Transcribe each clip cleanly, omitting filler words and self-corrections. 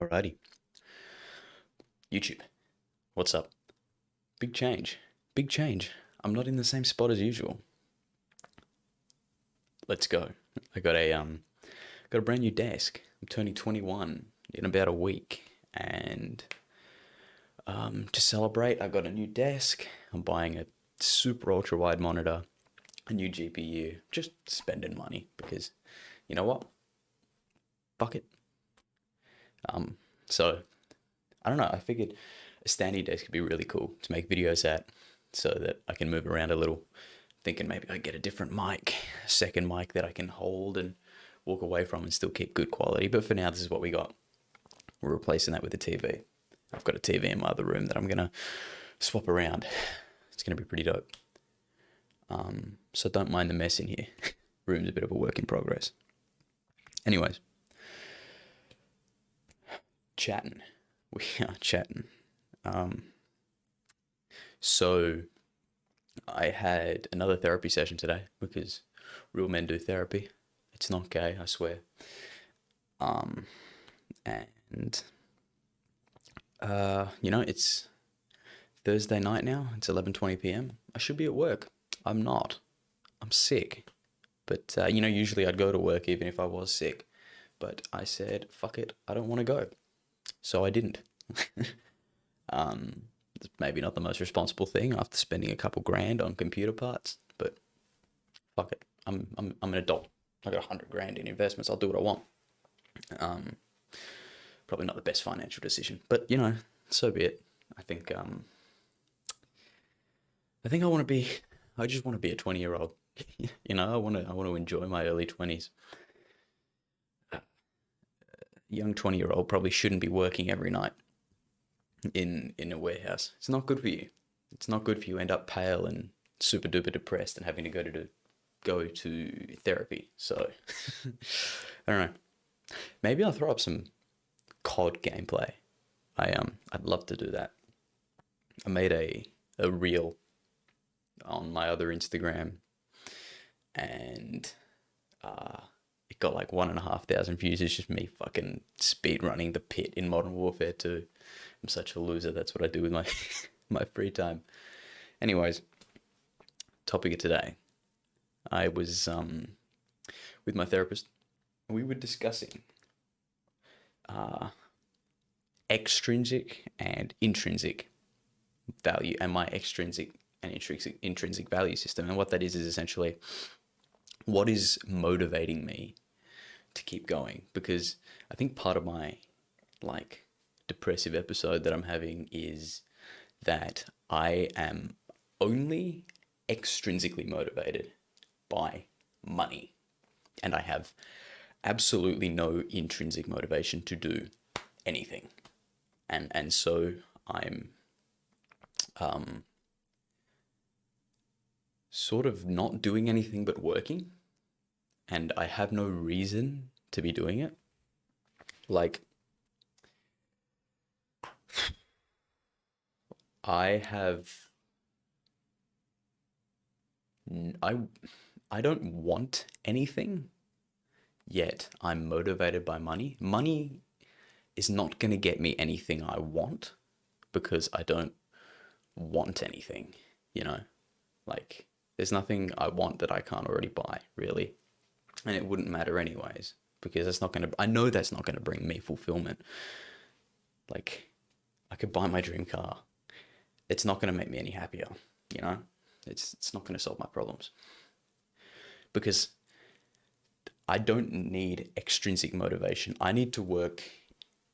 Alrighty. YouTube. What's up? Big change. Big change. I'm not in the same spot as usual. Let's go. I got a brand new desk. I'm turning 21 in about a week, and to celebrate, I got a new desk. I'm buying a super ultra wide monitor, a new GPU. Just spending money because you know what? Fuck it. So I don't know. I figured a standing desk could be really cool to make videos at, so that I can move around a little. Thinking maybe I get a different mic, a second mic that I can hold and walk away from and still keep good quality. But for now, this is what we got. We're replacing that with a TV. I've got a TV in my other room that I'm gonna swap around. It's gonna be pretty dope. So don't mind the mess in here. Room's a bit of a work in progress. Anyways, chatting. We are chatting. So I had another therapy session today because real men do therapy. It's not gay, I swear. And it's Thursday night now. It's 11:20 p.m. I should be at work. I'm not. I'm sick. But usually I'd go to work even if I was sick. But I said, fuck it, I don't want to go. So I didn't. It's maybe not the most responsible thing after spending a couple grand on computer parts, but fuck it. I'm an adult. I got 100 grand in investments. I'll do what I want. Probably not the best financial decision, but so be it. I think I want to be. I just want to be a 20-year-old. I want to enjoy my early 20s. Young 20-year-old probably shouldn't be working every night in a warehouse. It's not good for you. It's not good for you. End up pale and super duper depressed and having to go to therapy. So I don't know. Maybe I'll throw up some COD gameplay. I'd love to do that. I made a reel on my other Instagram, and it got like 1,500 views. It's just me fucking speed running the pit in Modern Warfare 2. I'm such a loser. That's what I do with my my free time. Anyways, topic of today. I was with my therapist. We were discussing extrinsic and intrinsic value, and my extrinsic and intrinsic value system. And what that is essentially what is motivating me to keep going. Because I think part of my depressive episode that I'm having is that I am only extrinsically motivated by money, and I have absolutely no intrinsic motivation to do anything. And so I'm sort of not doing anything but working, and I have no reason to be doing it. Like, I have I I don't want anything, yet I'm motivated by money. Money is not going to get me anything I want because I don't want anything, you know? Like, there's nothing I want that I can't already buy, really. And it wouldn't matter anyways, because I know that's not going to bring me fulfillment. Like, I could buy my dream car. It's not going to make me any happier, you know? It's not going to solve my problems. Because I don't need extrinsic motivation. I need to work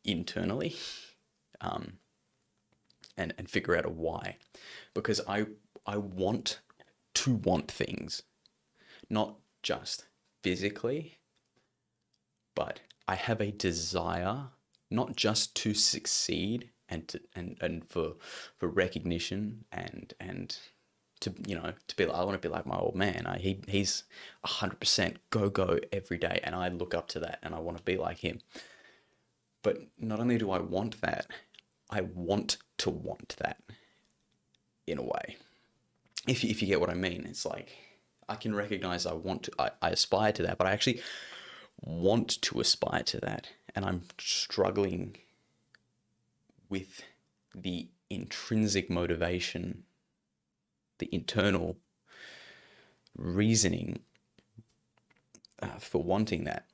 internally, and figure out a why. Because I want to want things, not just physically, but I have a desire not just to succeed and for recognition and to be like, I want to be like my old man. He's 100% go every day, and I look up to that, and I want to be like him. But not only do I want that, I want to want that in a way. If you get what I mean, it's like I can recognize I aspire to that, but I actually want to aspire to that, and I'm struggling with the intrinsic motivation, the internal reasoning for wanting that.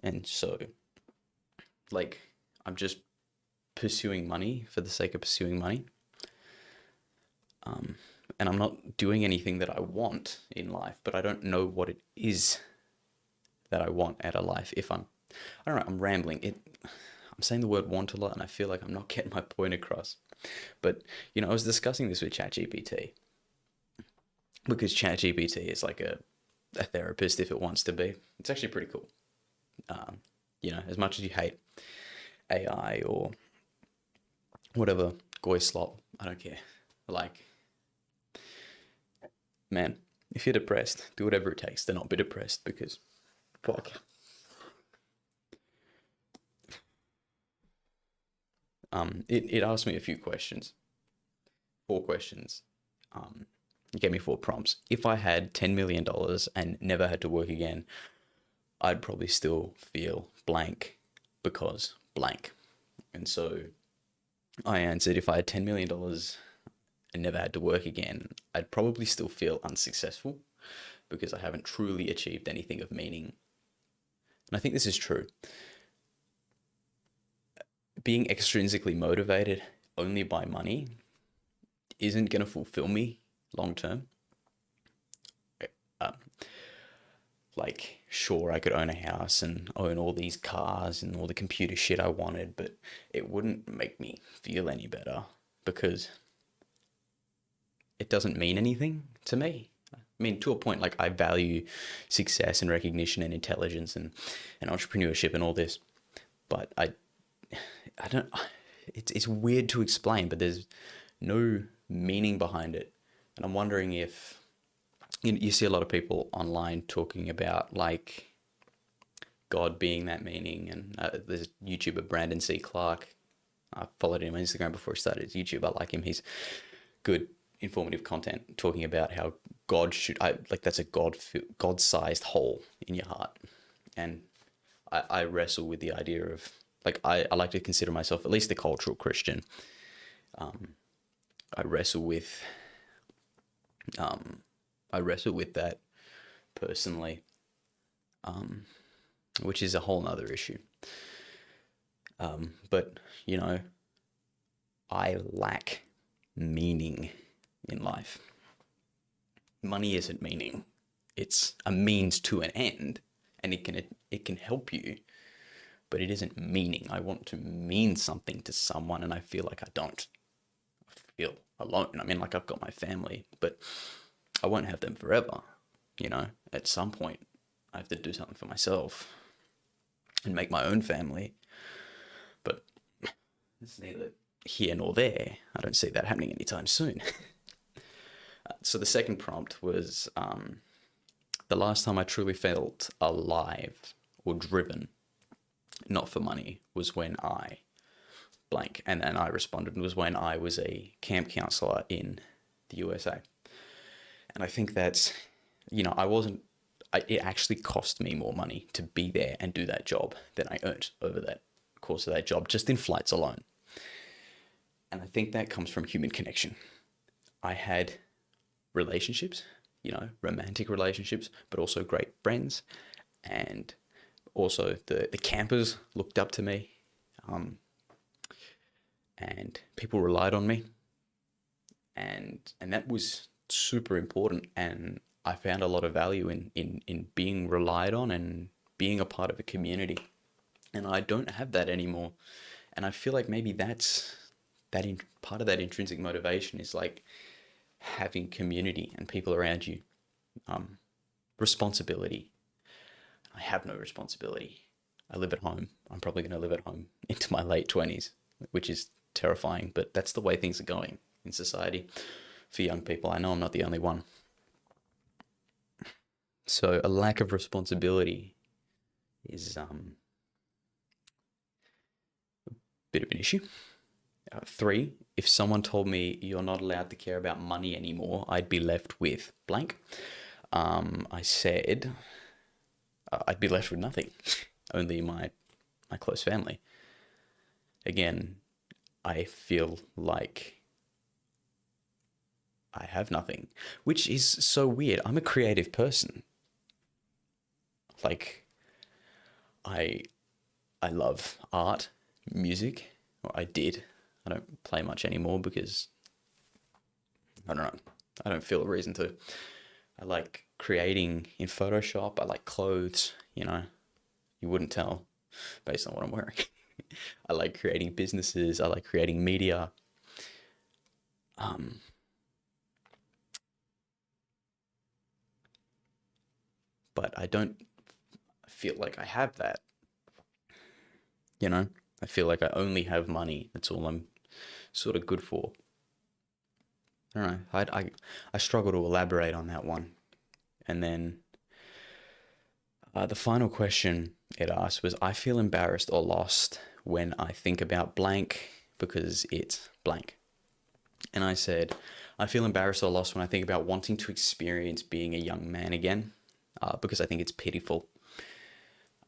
And so, like, I'm just pursuing money for the sake of pursuing money. And I'm not doing anything that I want in life, but I don't know what it is that I want out of life. I don't know, I'm rambling. I'm saying the word want a lot, and I feel like I'm not getting my point across. But, I was discussing this with ChatGPT, because ChatGPT is like a therapist if it wants to be. It's actually pretty cool. As much as you hate AI or whatever, goy slop, I don't care. Like, man, if you're depressed, do whatever it takes to not be depressed, because fuck. It asked me a few questions. 4 questions. It gave me 4 prompts. If I had $10 million and never had to work again, I'd probably still feel blank because blank. And so I answered, if I had $10 million and never had to work again, I'd probably still feel unsuccessful because I haven't truly achieved anything of meaning. And I think this is true. Being extrinsically motivated only by money isn't going to fulfill me long term. Like, sure, I could own a house and own all these cars and all the computer shit I wanted, but it wouldn't make me feel any better because it doesn't mean anything to me. I mean, to a point, like, I value success and recognition and intelligence and entrepreneurship and all this, but I don't. It's weird to explain, but there's no meaning behind it, and I'm wondering if you see a lot of people online talking about, like, God being that meaning, and there's YouTuber Brandon C. Clark. I followed him on Instagram before he started his YouTube. I like him. He's good, informative content talking about how God that's a God-sized hole in your heart, and I wrestle with the idea of, like, I like to consider myself at least a cultural Christian. I wrestle with that personally, which is a whole nother issue. But, I lack meaning in life. Money isn't meaning. It's a means to an end, and it can help you, but it isn't meaning. I want to mean something to someone, and I feel like I don't. I feel alone. I mean, like, I've got my family, but I won't have them forever. At some point, I have to do something for myself and make my own family. But it's neither here nor there. I don't see that happening anytime soon. So the second prompt was, the last time I truly felt alive or driven, not for money, was when I blank. And then I responded, was when I was a camp counselor in the USA. And I think that's, it actually cost me more money to be there and do that job than I earned over that course of that job, just in flights alone. And I think that comes from human connection. I had relationships, romantic relationships, but also great friends. And also the campers looked up to me. And people relied on me. And that was super important. And I found a lot of value in being relied on and being a part of a community. And I don't have that anymore. And I feel like maybe that's part of that intrinsic motivation is, like, having community and people around you. Responsibility. I have no responsibility. I live at home. I'm probably going to live at home into my late 20s, which is terrifying, but that's the way things are going in society for young people. I know I'm not the only one. So a lack of responsibility is a bit of an issue. 3, if someone told me you're not allowed to care about money anymore, I'd be left with blank. I said I'd be left with nothing, only my close family. Again, I feel like I have nothing, which is so weird. I'm a creative person. Like I I love art, music, or I did. I don't play much anymore because I don't know. I don't feel a reason to. I like creating in Photoshop. I like clothes, you know. You wouldn't tell based on what I'm wearing. I like creating businesses. I like creating media. Um, but I don't feel like I have that, you know? I feel like I only have money. That's all I'm sort of good for. I don't know. I struggle to elaborate on that one. And then the final question it asked was, I feel embarrassed or lost when I think about blank because it's blank. And I said, I feel embarrassed or lost when I think about wanting to experience being a young man again because I think it's pitiful.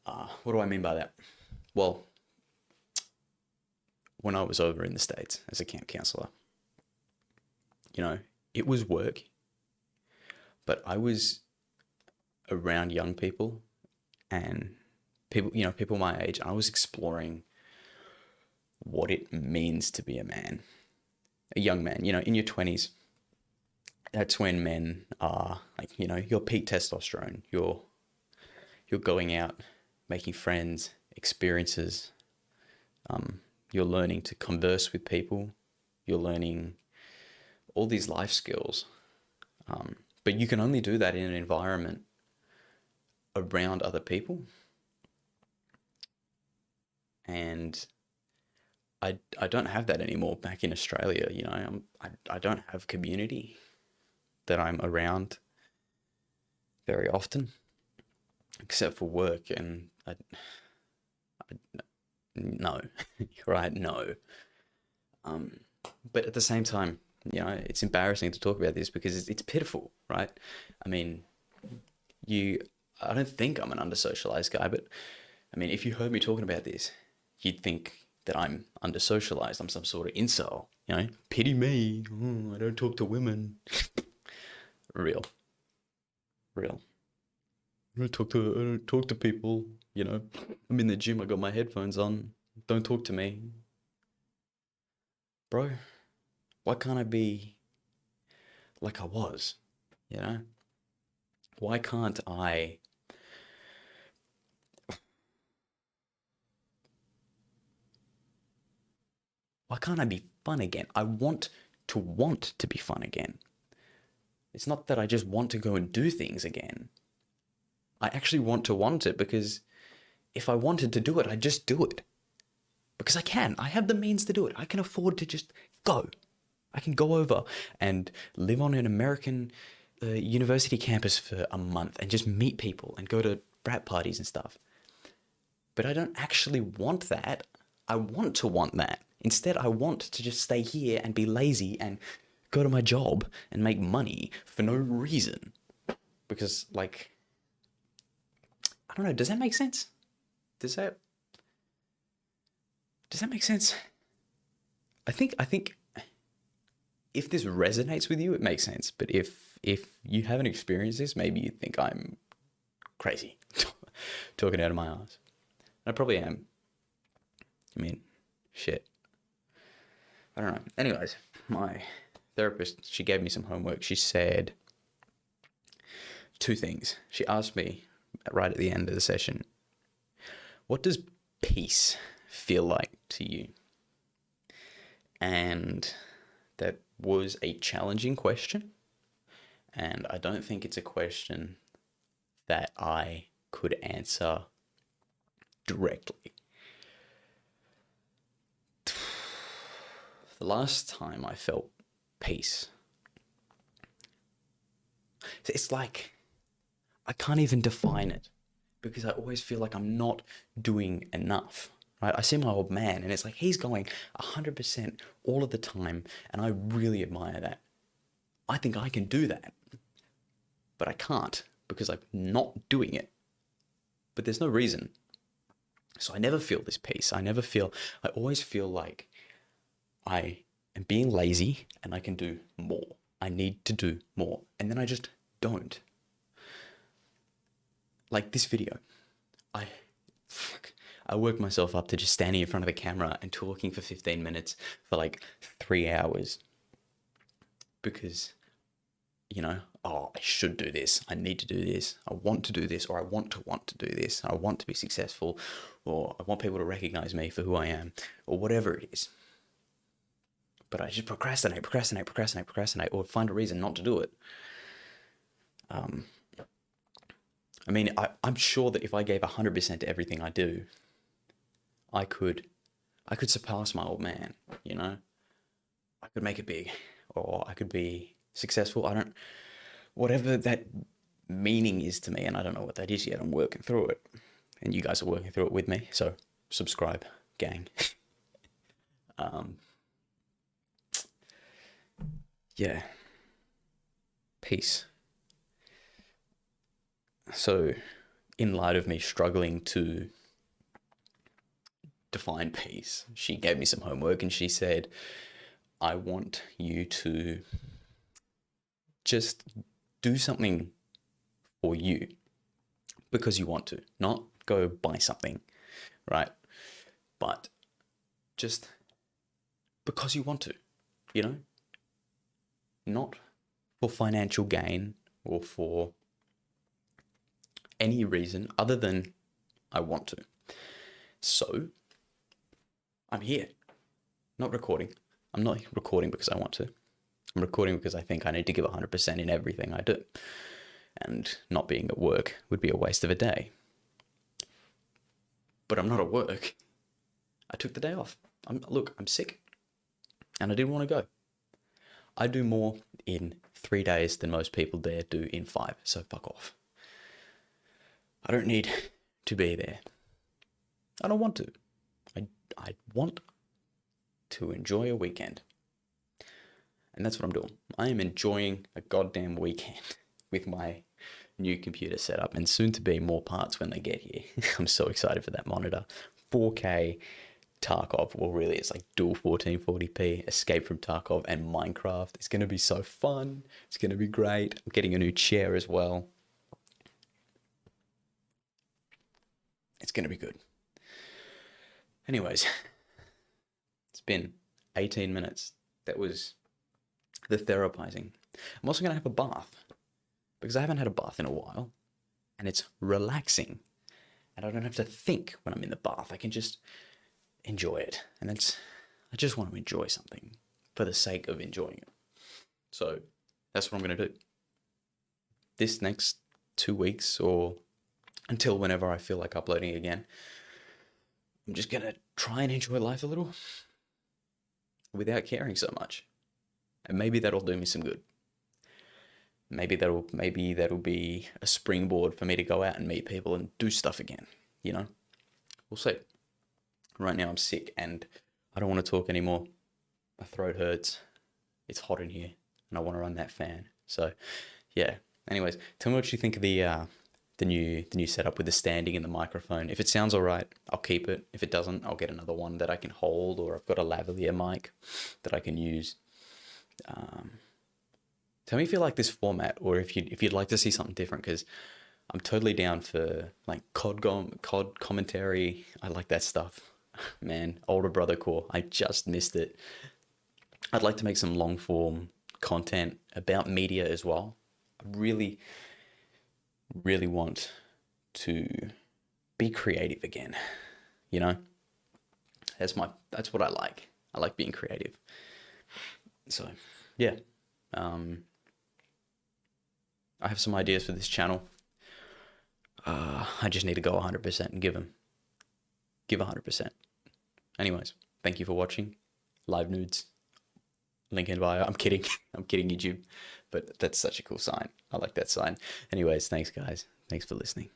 What do I mean by that? Well, when I was over in the States as a camp counselor, you know, it was work, but I was around young people and people, you know, people my age. I was exploring what it means to be a man, a young man, you know, in your 20s. That's when men are like, you know, your peak testosterone. You're going out, making friends, experiences. You're learning to converse with people. You're learning all these life skills. But you can only do that in an environment around other people. And I don't have that anymore back in Australia. You know, I don't have community that I'm around very often, except for work. And no, right? No. But at the same time, you know, it's embarrassing to talk about this because it's pitiful, right? I mean, you, I don't think I'm an under-socialized guy, but I mean, if you heard me talking about this, you'd think that I'm under-socialized. I'm some sort of incel, you know? Pity me. Oh, I don't talk to women. Real, real. I don't talk to people, you know? I'm in the gym, I got my headphones on. Don't talk to me. Bro, why can't I be like I was, you know? Why can't I why can't I be fun again? I want to be fun again. It's not that I just want to go and do things again. I actually want it because if I wanted to do it, I'd just do it. Because I can. I have the means to do it. I can afford to just go. I can go over and live on an American university campus for a month and just meet people and go to frat parties and stuff. But I don't actually want that. I want that. Instead, I want to just stay here and be lazy and go to my job and make money for no reason. Because, like, I don't know, does that make sense? Does that does that make sense? I think if this resonates with you, it makes sense. But if you haven't experienced this, maybe you think I'm crazy, talking out of my ass. I probably am. I mean, shit. I don't know. Anyways, my therapist, she gave me some homework. She said two things. She asked me right at the end of the session, what does peace feel like to you? And that was a challenging question. And I don't think it's a question that I could answer directly. The last time I felt peace, it's like I can't even define it because I always feel like I'm not doing enough. Right? I see my old man and it's like he's going 100% all of the time, and I really admire that. I think I can do that, but I can't because I'm not doing it. But there's no reason. So I never feel this peace. I always feel like I am being lazy and I can do more. I need to do more. And then I just don't. Like this video. I worked myself up to just standing in front of the camera and talking for 15 minutes for like 3 hours. Because, I should do this. I need to do this. I want to do this, or I want to do this. I want to be successful, or I want people to recognize me for who I am, or whatever it is. But I just procrastinate, or find a reason not to do it. I'm sure that if I gave 100% to everything I do, I could surpass my old man, I could make it big, or I could be successful. Whatever that meaning is to me, and I don't know what that is yet. I'm working through it, and you guys are working through it with me. So subscribe, gang. Yeah. Peace. So, in light of me struggling to define peace, she gave me some homework and she said, I want you to just do something for you because you want to, not go buy something, right? But just because you want to, not for financial gain or for any reason other than I want to. So I'm here, not recording. I'm not recording because I want to. I'm recording because I think I need to give 100% in everything I do. And not being at work would be a waste of a day. But I'm not at work. I took the day off. I'm sick. And I didn't want to go. I do more in 3 days than most people there do in 5, so fuck off. I don't need to be there. I don't want to. I want to enjoy a weekend. And that's what I'm doing. I am enjoying a goddamn weekend with my new computer setup, and soon to be more parts when they get here. I'm so excited for that monitor. 4K Tarkov. Well, really, it's like dual 1440p, Escape from Tarkov, and Minecraft. It's going to be so fun. It's going to be great. I'm getting a new chair as well. It's going to be good. Anyways, it's been 18 minutes. That was the therapizing. I'm also going to have a bath because I haven't had a bath in a while, and it's relaxing. And I don't have to think when I'm in the bath. I can just enjoy it. And I just want to enjoy something for the sake of enjoying it. So that's what I'm going to do. This next 2 weeks, or until whenever I feel like uploading again, I'm just going to try and enjoy life a little without caring so much. And maybe that'll do me some good. Maybe that'll be a springboard for me to go out and meet people and do stuff again, We'll see. Right now I'm sick and I don't want to talk anymore. My throat hurts. It's hot in here and I want to run that fan. So, yeah. Anyways, tell me what you think of the new setup with the standing and the microphone. If it sounds all right, I'll keep it. If it doesn't, I'll get another one that I can hold, or I've got a lavalier mic that I can use. Tell me if you like this format, or if you'd like to see something different, because I'm totally down for like COD commentary. I like that stuff. Man, older brother core. I just missed it. I'd like to make some long form content about media as well. I really, really want to be creative again. That's what I like. I like being creative. So, yeah. I have some ideas for this channel. I just need to go 100% and give 100%. Anyways, thank you for watching. Live nudes. Link in bio. I'm kidding. I'm kidding, YouTube. But that's such a cool sign. I like that sign. Anyways, thanks guys. Thanks for listening.